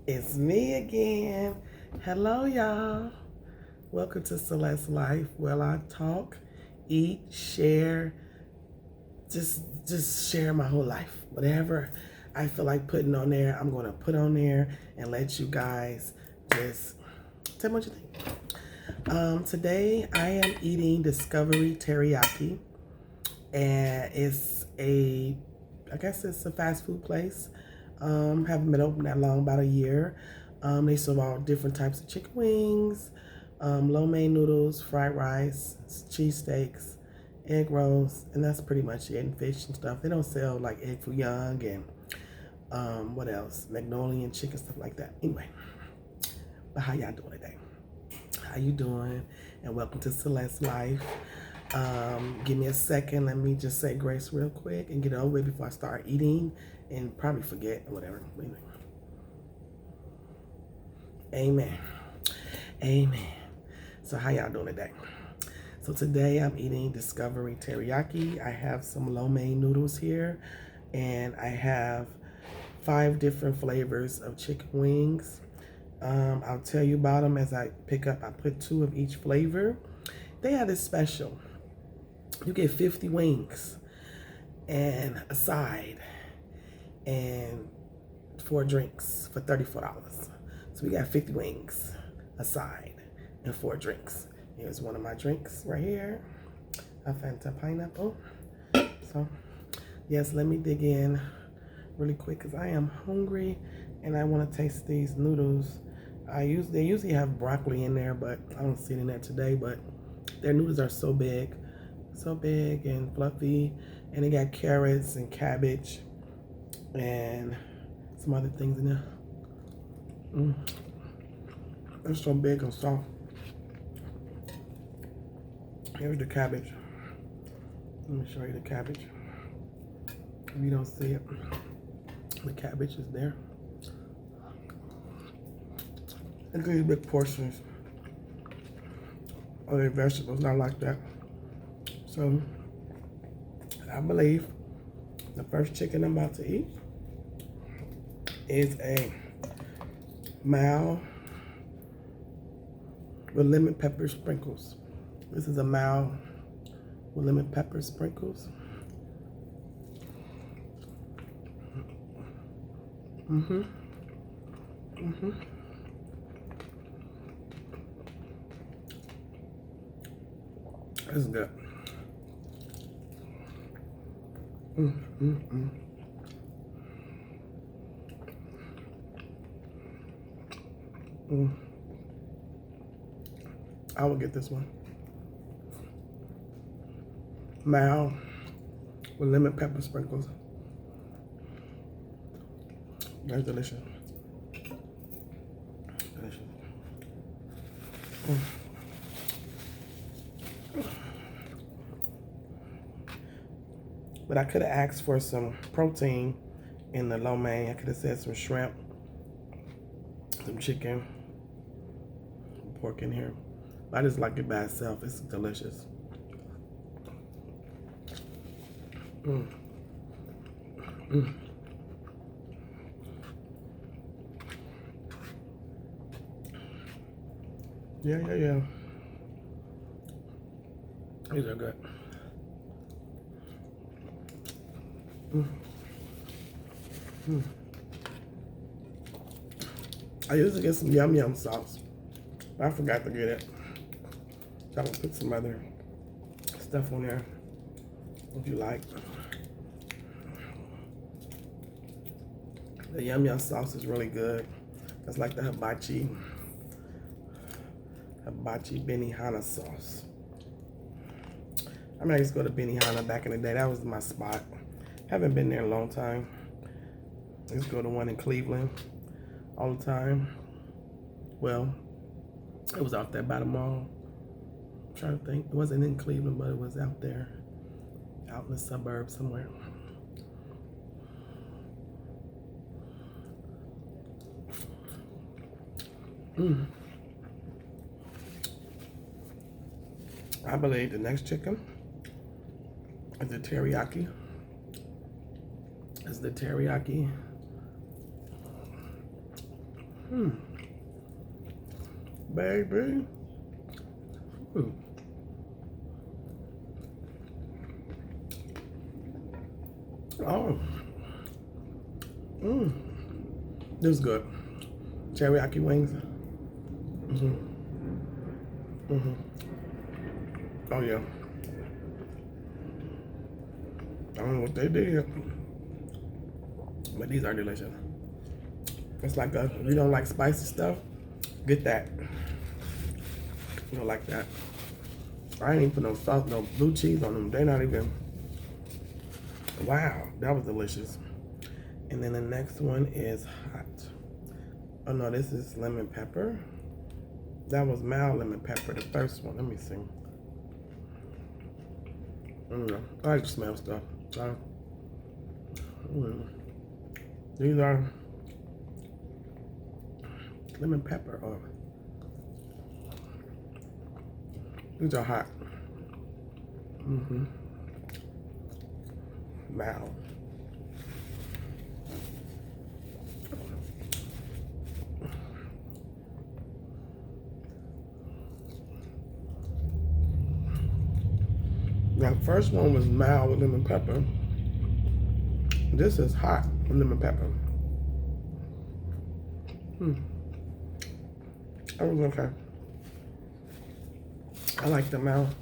It's me again. Hello, y'all. Welcome to Celeste Life, where I talk, eat, share, just share my whole life. Whatever I feel like putting on there, I'm gonna put on there and let you guys just tell me what you think. Today I am eating Discovery Teriyaki, and I guess it's a fast food place. Haven't been open that long, about a year. They serve all different types of chicken wings, lo mein noodles, fried rice, cheesesteaks, egg rolls, and that's pretty much it. And fish and stuff. They don't sell like egg foo young and what else? Magnolia chicken, stuff like that. Anyway, but how y'all doing today? How you doing? And welcome to Celeste Life. Give me a second. Let me just say grace real quick and get it over with before I start eating and probably forget or whatever. Anyway. Amen. Amen. So how y'all doing today? So today I'm eating Discovery Teriyaki. I have some lo mein noodles here, and I have 5 different flavors of chicken wings. I'll tell you about them as I pick up. I put 2 of each flavor. They have this special. You get 50 wings and a side and 4 drinks for $34. So we got 50 wings, a side, and 4 drinks. Here's one of my drinks right here, a Fanta pineapple. So yes, let me dig in really quick because I am hungry and I want to taste these noodles. They usually have broccoli in there, but I don't see it in there today. But their noodles are so big and fluffy, and they got carrots and cabbage and some other things in there. They're so big and soft. Here's the cabbage. Let me show you the cabbage. If you don't see it, the cabbage is there. Look at these big portions. Other vegetables, not like that. So, I believe the first chicken I'm about to eat is a Mal with lemon pepper sprinkles. This is a Mal with lemon pepper sprinkles. This is good. I will get this one. Mal with lemon pepper sprinkles. That's delicious. Delicious. But I could have asked for some protein in the lo mein. I could have said some shrimp, some chicken, pork in here. But I just like it by itself. It's delicious. Yeah. These are good. I usually get some yum yum sauce, but I forgot to get it. So I'm gonna put some other stuff on there if you like. The yum yum sauce is really good. That's like the hibachi Benihana sauce. I mean, I used to go to Benihana back in the day. That was my spot. Haven't been there in a long time. I used to go to one in Cleveland all the time. Well, it was out there by the mall. I'm trying to think. It wasn't in Cleveland, but it was out there, out in the suburbs somewhere. I believe the next chicken is the teriyaki. It's the teriyaki Baby. Oh. This is good. Teriyaki wings. Oh yeah. I don't know what they did, but these are delicious. It's like if you don't like spicy stuff, get that. You don't like that. I ain't even put no sauce, no blue cheese on them. They're not even. Wow, that was delicious. And then the next one is hot. Oh no, this is lemon pepper. That was mild lemon pepper, the first one. Let me see. I like to smell stuff. These are lemon pepper. Oh, these are hot. Mild. Now, the first one was mild with lemon pepper. This is hot with lemon pepper. That was okay. I like the mild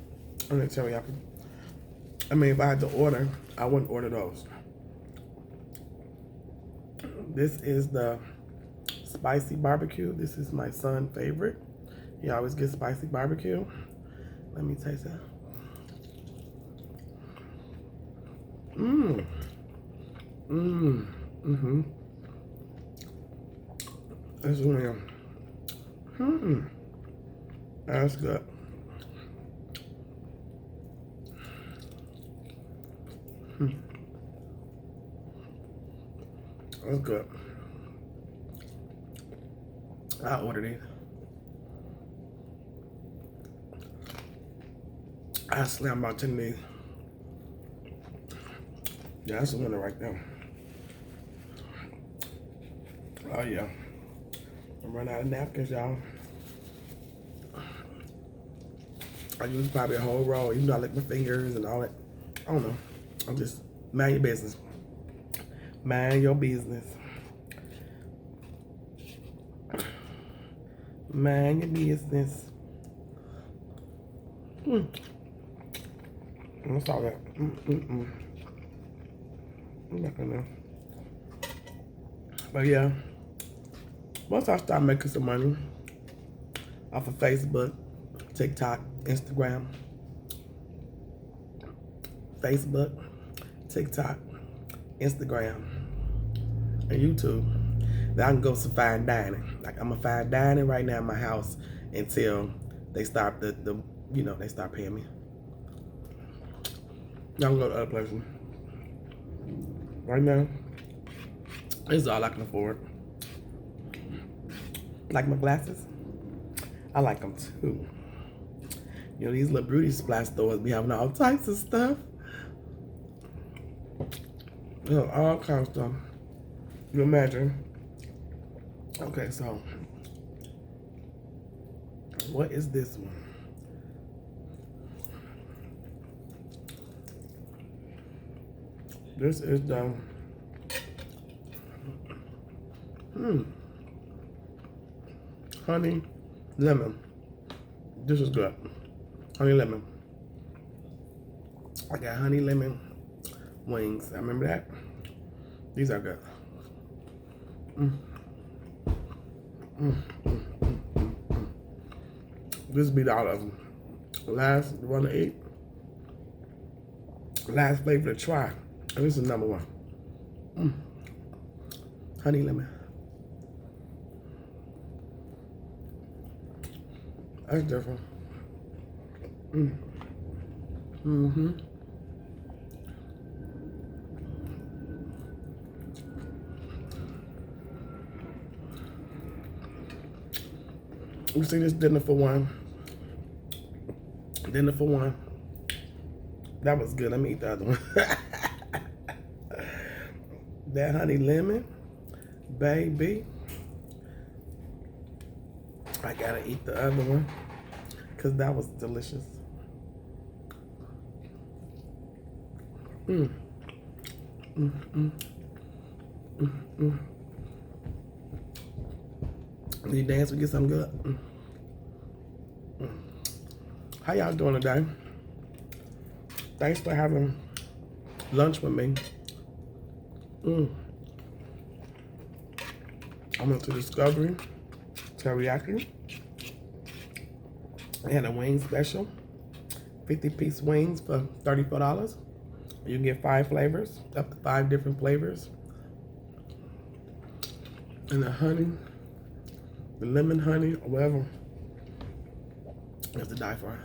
on the teriyaki. I mean, if I had to order, I wouldn't order those. This is the spicy barbecue. This is my son's favorite. He always gets spicy barbecue. Let me taste that. That's real. That's good. That's good. I ordered it. I slammed about 10 days. Yeah, that's the winner right there. Oh yeah. I'm running out of napkins, y'all. I use probably a whole roll, even though I lick my fingers and all that. I don't know. I'm just mind your business. Mind your business. Mind your business. What's all that? I'm not gonna. But yeah, once I start making some money off of Facebook, TikTok, Instagram, Facebook, TikTok, Instagram, and YouTube, then I can go some fine dining. Like I'm a fine dining right now in my house until they start they start paying me. Now I'm gonna go to other places. Right now, this is all I can afford. Like my glasses, I like them too. You know, these little beauty supply stores be having all types of stuff. You know, all kinds of stuff. You imagine. Okay, so what is this one? This is the honey lemon. This is good. Honey lemon. I got honey lemon wings. I remember that. These are good. This beat out of them. Last one to eat. Last flavor to try. And this is number one. Honey lemon. That's different. You see this dinner for one. Dinner for one. That was good. Let me eat the other one. That honey lemon, baby. I gotta eat the other one because that was delicious. Mm. Mm, mm, mm, mm. You dance, we get something good. Mm. Mm. How y'all doing today? Thanks for having lunch with me. Mm. I went to Discovery Teriyaki. They had a wing special, 50-piece wings for $34. You can get 5 flavors, up to 5 different flavors. And the honey, the lemon honey, or whatever, is to die for.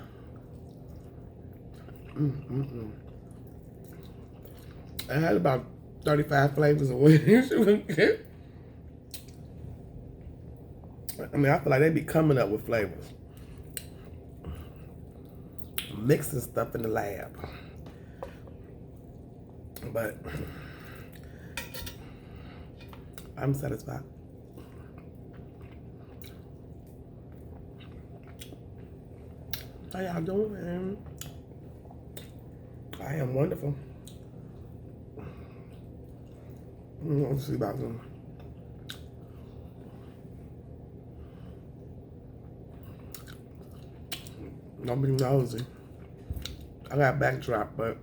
I had about 35 flavors of wings. I mean, I feel like they be coming up with flavors. Mixing stuff in the lab. But I'm satisfied. How y'all doing, man? I am wonderful. Let's see about them. Don't be nosy. I got backdrop, but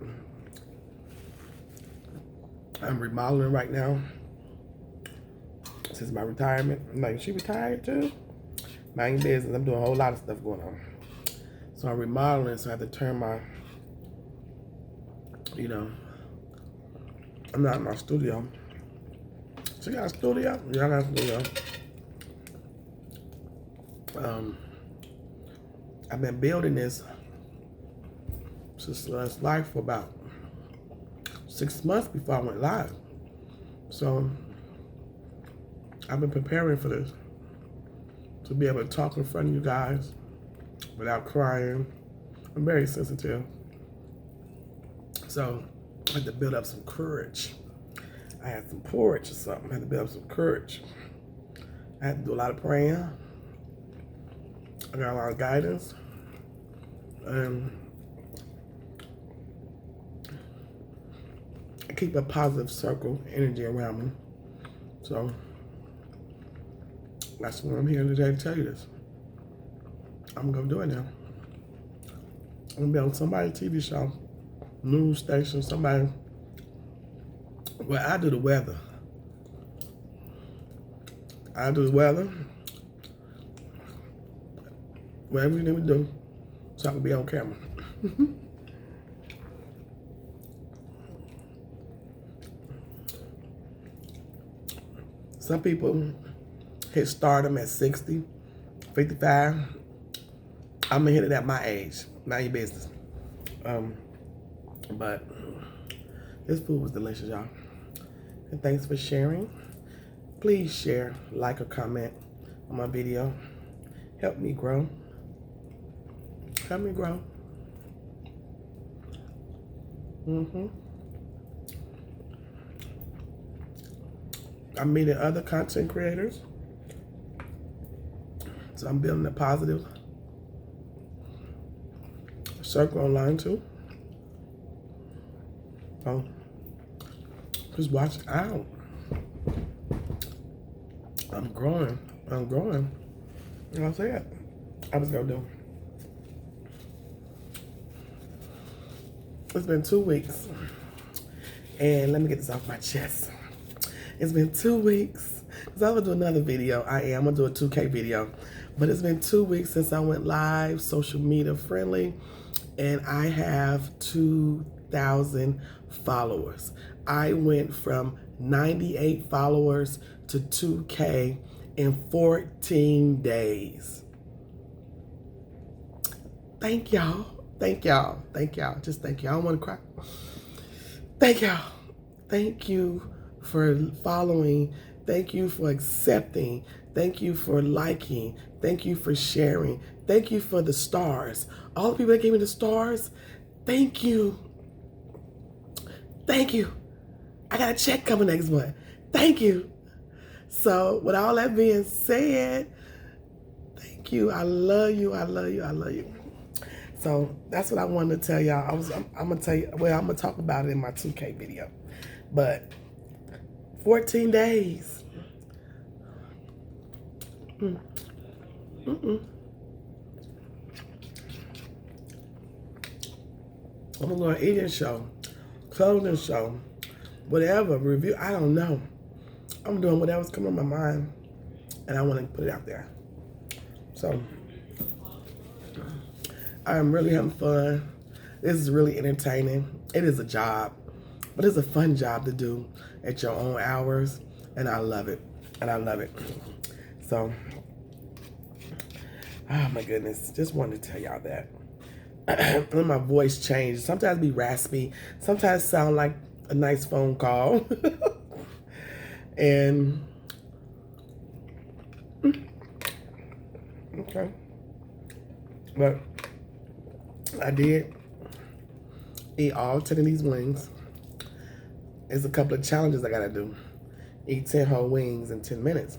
I'm remodeling right now. Since my retirement. I'm like, she retired too? Mind your business. I'm doing a whole lot of stuff going on. So I'm remodeling, so I have to turn my, I'm not in my studio. She got a studio? Yeah, I got a studio. I've been building this since last live for about 6 months before I went live. So I've been preparing for this, to be able to talk in front of you guys without crying. I'm very sensitive. So I had to build up some courage. I had some porridge or something. I had to build up some courage. I had to do a lot of praying. I got a lot of guidance. I keep a positive circle energy around me. So that's what I'm here today to tell you this. I'm gonna do it now. I'm gonna be on somebody's TV show, news station, somebody. Well, I do the weather. I do the weather. Whatever you need to do, so I can be on camera. Some people hit stardom at 60, 55. I'm gonna hit it at my age. Not your business. But this food was delicious, y'all. And thanks for sharing. Please share, like, or comment on my video. Help me grow. Help me grow. I'm meeting other content creators. So I'm building a positive circle online too. So just watch out. I'm growing. I'm growing. You know what I'm saying? I was gonna do. It's been 2 weeks. And let me get this off my chest. It's been 2 weeks. Because I'm going to do another video. I'm going to do a 2K video. But it's been 2 weeks since I went live, social media friendly. And I have 2,000 followers. I went from 98 followers to 2K in 14 days. Thank y'all. Thank y'all. Thank y'all. Just thank you. I don't want to cry. Thank y'all. Thank you for following. Thank you for accepting. Thank you for liking. Thank you for sharing. Thank you for the stars. All the people that gave me the stars, thank you. Thank you. I got a check coming next month. Thank you. So with all that being said, Thank you. I love you. I love you. I love you. So that's what I wanted to tell y'all. I'm gonna tell you. Well, I'm gonna talk about it in my 2K video. But 14 days. I'm going to eating show, clothing show, whatever, review. I don't know. I'm doing whatever's coming on my mind, and I want to put it out there. So I'm really having fun. This is really entertaining. It is a job, but it's a fun job to do at your own hours, and I love it. And I love it. So, oh my goodness, just wanted to tell y'all that. When my voice changed, sometimes be raspy, sometimes sound like a nice phone call. And okay, but I did eat all 10 of these wings. There's a couple of challenges I gotta do. Eat 10 whole wings in 10 minutes.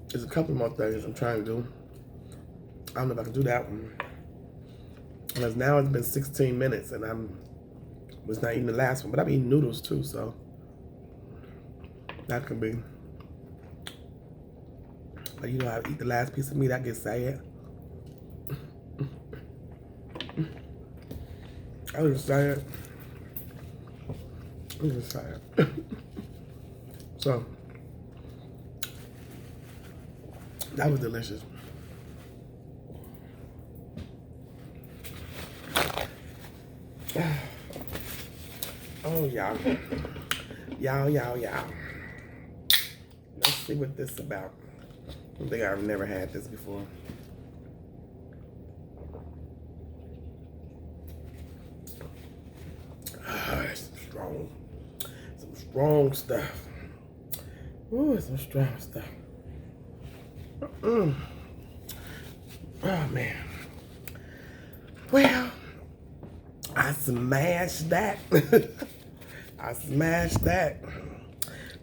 There's a couple more things I'm trying to do. I don't know if I can do that one. Because now it's been 16 minutes and was not eating the last one, but I'm eating noodles too, so that could be. But you know, I eat the last piece of meat, I get sad. I was sad. I'm just sad. So that was delicious. Oh, y'all. Y'all. Let's see what this is about. I think I've never had this before. It's strong. Some strong stuff. Ooh, some strong stuff. Oh, man. Well, I smashed that. I smashed that.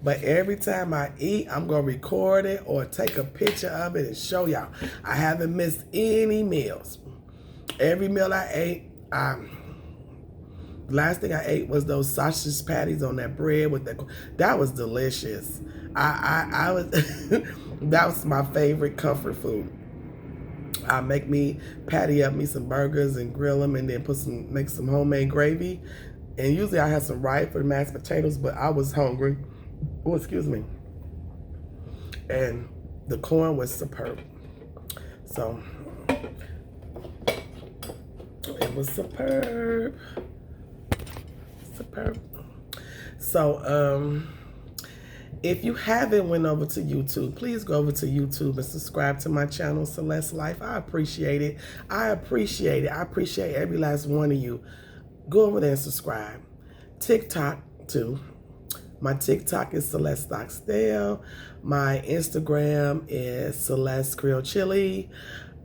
But every time I eat, I'm going to record it or take a picture of it and show y'all. I haven't missed any meals. Every meal I ate, last thing I ate was those sausage patties on that bread with that was delicious. I was that was my favorite comfort food. I patty up me some burgers and grill them, and then make some homemade gravy. And usually I have some rice for the mashed potatoes, but I was hungry. Oh, excuse me. And the corn was superb. So it was superb. Superb. So if you haven't went over to YouTube, please go over to YouTube and subscribe to my channel, Celeste Life. I appreciate it. I appreciate every last one of you. Go over there and subscribe. TikTok too. My TikTok is Celeste Stockdale. My Instagram is Celeste Creole Chili.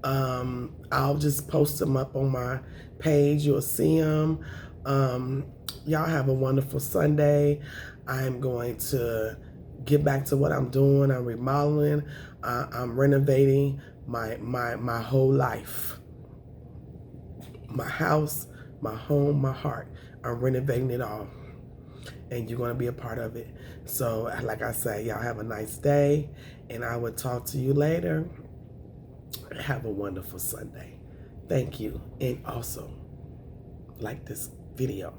I'll just post them up on my page. You'll see them. Y'all have a wonderful Sunday. I'm going to get back to what I'm doing. I'm remodeling. I'm renovating my whole life. My house, my home, my heart. I'm renovating it all. And you're going to be a part of it. So, like I say, y'all have a nice day. And I will talk to you later. Have a wonderful Sunday. Thank you. And also, like this video.